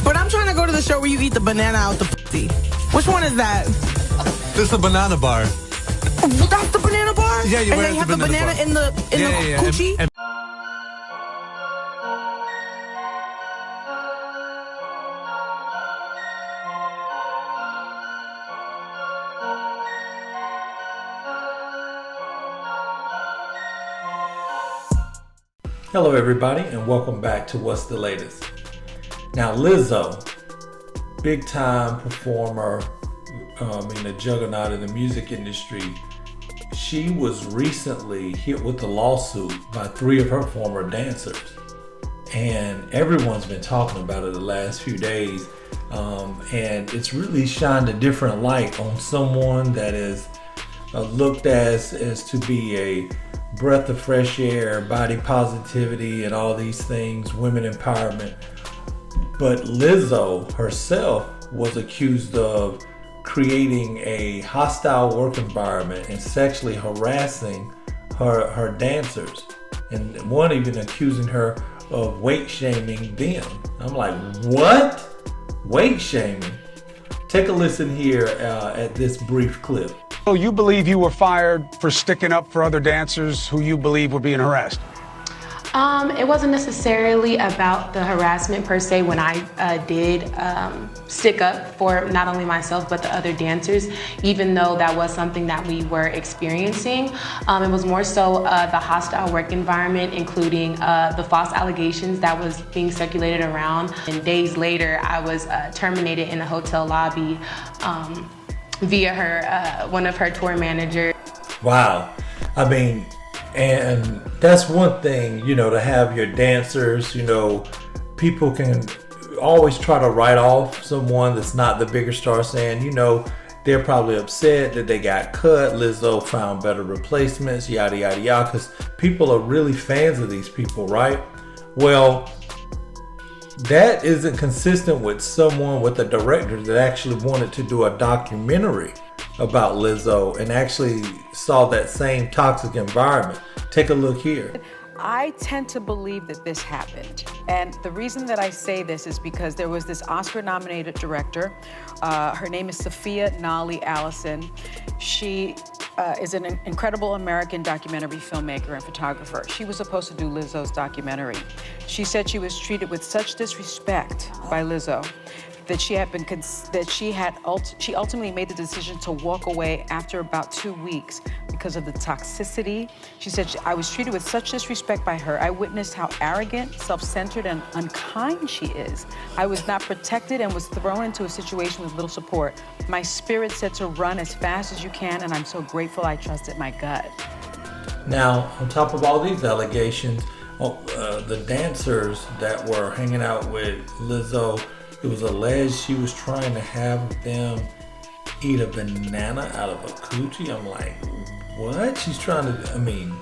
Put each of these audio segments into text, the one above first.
But I'm trying to go to the show where you eat the banana out the pussy. Which one is that? This is a banana bar. That's the banana bar? Yeah, and they have the banana in the coochie? And Hello everybody and welcome back to What's the Latest. Now Lizzo, big time performer, in the juggernaut in the music industry, she was recently hit with a lawsuit by 3 of her former dancers. And everyone's been talking about it the last few days. And it's really shined a different light on someone that is looked as to be a breath of fresh air, body positivity, and all these things, women empowerment. But Lizzo herself was accused of creating a hostile work environment and sexually harassing her dancers. And one even accusing her of weight shaming them. I'm like, what? Weight shaming? Take a listen here at this brief clip. So you believe you were fired for sticking up for other dancers who you believe were being harassed? It wasn't necessarily about the harassment per se when I did stick up for not only myself but the other dancers, even though that was something that we were experiencing. It was more so the hostile work environment, including the false allegations that was being circulated around. And days later, I was terminated in the hotel lobby via her, one of her tour managers. Wow. I mean, and that's one thing, to have your dancers, people can always try to write off someone that's not the bigger star, saying, they're probably upset that they got cut. Lizzo found better replacements, yada, yada, yada, because people are really fans of these people, right? Well, that isn't consistent with someone, with a director that actually wanted to do a documentary about Lizzo and actually saw that same toxic environment. Take a look here. I tend to believe that this happened. And the reason that I say this is because there was this Oscar-nominated director. Her name is Sophia Nali Allison. She is an incredible American documentary filmmaker and photographer. She was supposed to do Lizzo's documentary. She said she was treated with such disrespect by Lizzo that she ultimately made the decision to walk away after about 2 weeks because of the toxicity. She said, I was treated with such disrespect by her. I witnessed how arrogant, self-centered, and unkind she is. I was not protected and was thrown into a situation with little support. My spirit said to run as fast as you can, and I'm so grateful I trusted my gut. Now, on top of all these allegations, the dancers that were hanging out with Lizzo, it was alleged she was trying to have them eat a banana out of a coochie. I'm like, what? She's trying to,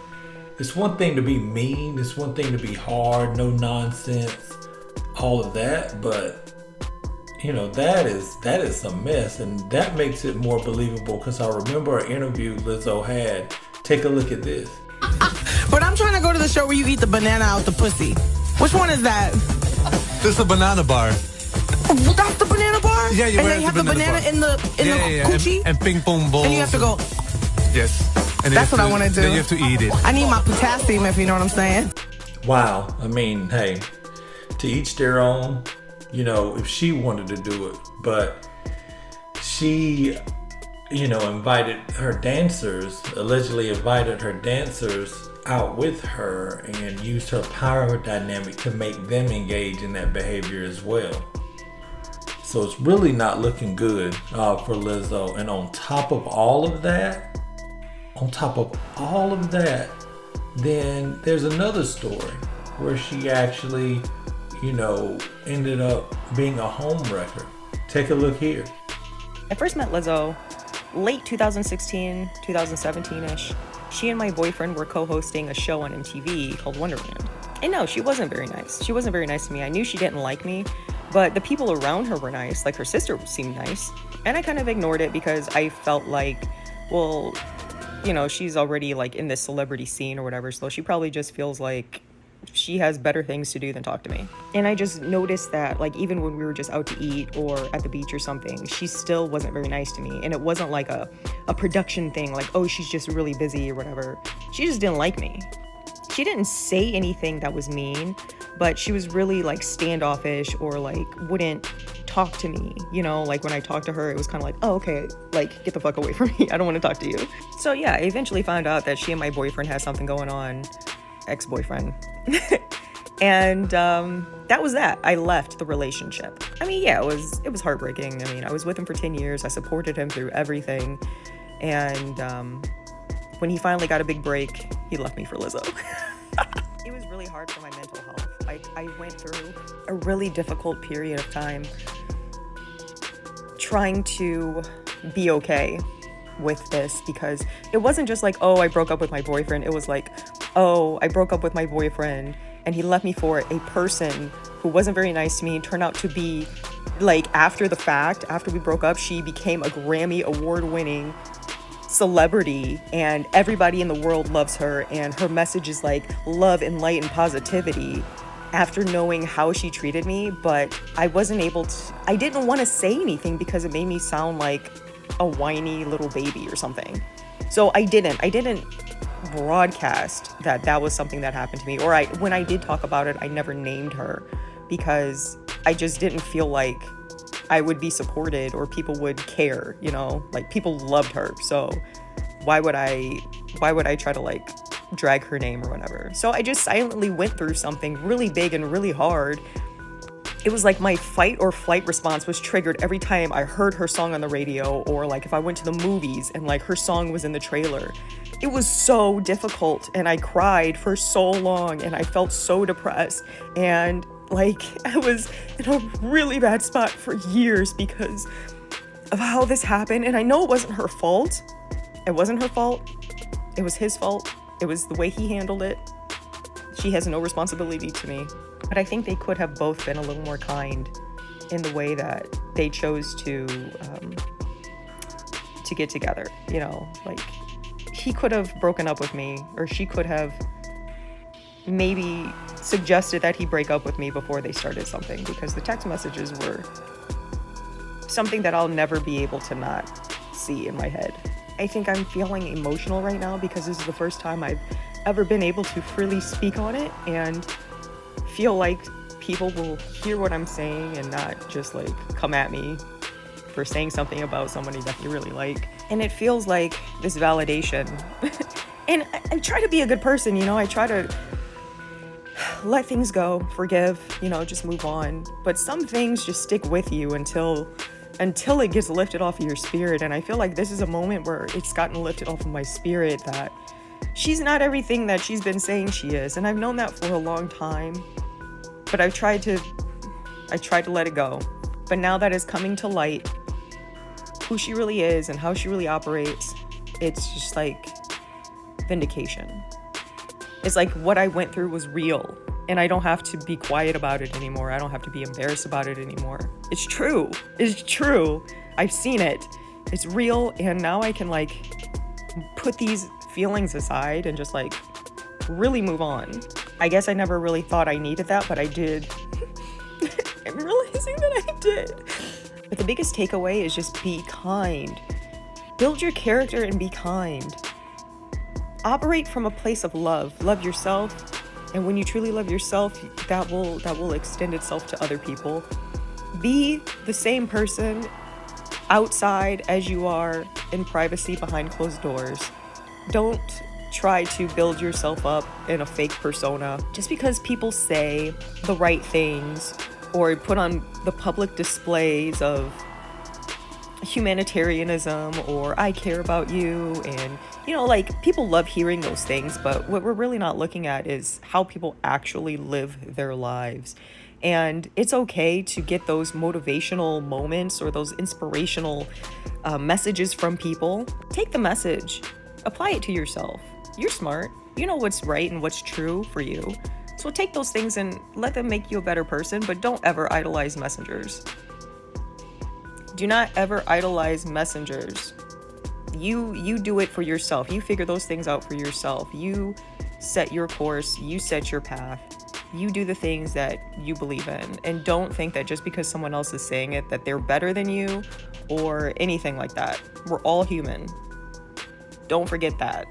it's one thing to be mean, it's one thing to be hard, no nonsense, all of that, but that is some mess, and that makes it more believable because I remember an interview Lizzo had. Take a look at this. But I'm trying to go to the show where you eat the banana out the pussy. Which one is that? this is a banana bar. That's the banana bar? Yeah, and they have the banana in the coochie? And ping pong balls. And you have to go. Yes. And That's what I want to do. Then you have to eat it. I need my potassium, if you know what I'm saying. Wow. Hey, to each their own, if she wanted to do it. But she, allegedly invited her dancers out with her and used her power dynamic to make them engage in that behavior as well. So it's really not looking good for Lizzo. And on top of all of that, then there's another story where she actually, ended up being a home wrecker. Take a look here. I first met Lizzo late 2016, 2017-ish. She and my boyfriend were co-hosting a show on MTV called Wonderland. And no, she wasn't very nice. She wasn't very nice to me. I knew she didn't like me, but the people around her were nice. Like her sister seemed nice. And I kind of ignored it because I felt like, well, she's already like in this celebrity scene or whatever. So she probably just feels like she has better things to do than talk to me. And I just noticed that, like, even when we were just out to eat or at the beach or something, she still wasn't very nice to me. And it wasn't like a production thing, like, oh, she's just really busy or whatever. She just didn't like me. She didn't say anything that was mean, but she was really like standoffish, or like wouldn't talk to me, you know, like when I talked to her, it was kind of like, oh, okay, like, get the fuck away from me. I don't want to talk to you. So yeah, I eventually found out that she and my boyfriend had something going on, ex-boyfriend. And that was that. I left the relationship. I mean, yeah, it was heartbreaking. I mean, I was with him for 10 years. I supported him through everything. And when he finally got a big break, he left me for Lizzo. It was really hard for my mental health. I went through a really difficult period of time trying to be okay with this, because it wasn't just like, oh, I broke up with my boyfriend. It was like, oh, I broke up with my boyfriend and he left me for a person who wasn't very nice to me, turned out to be, like, after the fact, after we broke up, she became a Grammy award-winning celebrity and everybody in the world loves her, and her message is like love and light and positivity, after knowing how she treated me. But I didn't want to say anything because it made me sound like a whiny little baby or something. So I didn't broadcast that was something that happened to me, or when I did talk about it, I never named her, because I just didn't feel like I would be supported or people would care, you know, like people loved her. So why would I try to like drag her name or whatever? So I just silently went through something really big and really hard. It was like my fight or flight response was triggered every time I heard her song on the radio, or like if I went to the movies and like her song was in the trailer. It was so difficult, and I cried for so long, and I felt so depressed, and like I was in a really bad spot for years because of how this happened. And I know it wasn't her fault. It wasn't her fault. It was his fault. It was the way he handled it. She has no responsibility to me. But I think they could have both been a little more kind in the way that they chose to get together. You know, like, he could have broken up with me, or she could have maybe suggested that he break up with me before they started something, because the text messages were something that I'll never be able to not see in my head. I think I'm feeling emotional right now because this is the first time I've ever been able to freely speak on it and feel like people will hear what I'm saying and not just like come at me for saying something about somebody that you really like. And it feels like this validation. And I try to be a good person, you know, I try to let things go, forgive, you know, just move on. But some things just stick with you until it gets lifted off of your spirit. And I feel like this is a moment where it's gotten lifted off of my spirit, that she's not everything that she's been saying she is. And I've known that for a long time, but I tried to let it go. But now that it's coming to light, who she really is and how she really operates, it's just like vindication. It's like what I went through was real, and I don't have to be quiet about it anymore. I don't have to be embarrassed about it anymore. It's true. It's true. I've seen it. It's real, and now I can like put these feelings aside and just like really move on. I guess I never really thought I needed that, but I did. I'm realizing that I did. But the biggest takeaway is just be kind. Build your character and be kind. Operate from a place of love. Love yourself. And when you truly love yourself, that will extend itself to other people. Be the same person outside as you are in privacy behind closed doors. Don't try to build yourself up in a fake persona just because people say the right things or put on the public displays of humanitarianism or I care about you. And you know, like, people love hearing those things, but what we're really not looking at is how people actually live their lives. And it's okay to get those motivational moments or those inspirational messages from people. Take the message, apply it to yourself. You're smart. You know what's right and what's true for you. So take those things and let them make you a better person, but don't ever idolize messengers. Do not ever idolize messengers. You do it for yourself. You figure those things out for yourself. You set your course, you set your path, you do the things that you believe in, and don't think that just because someone else is saying it that they're better than you or anything like that. We're all human. Don't forget that.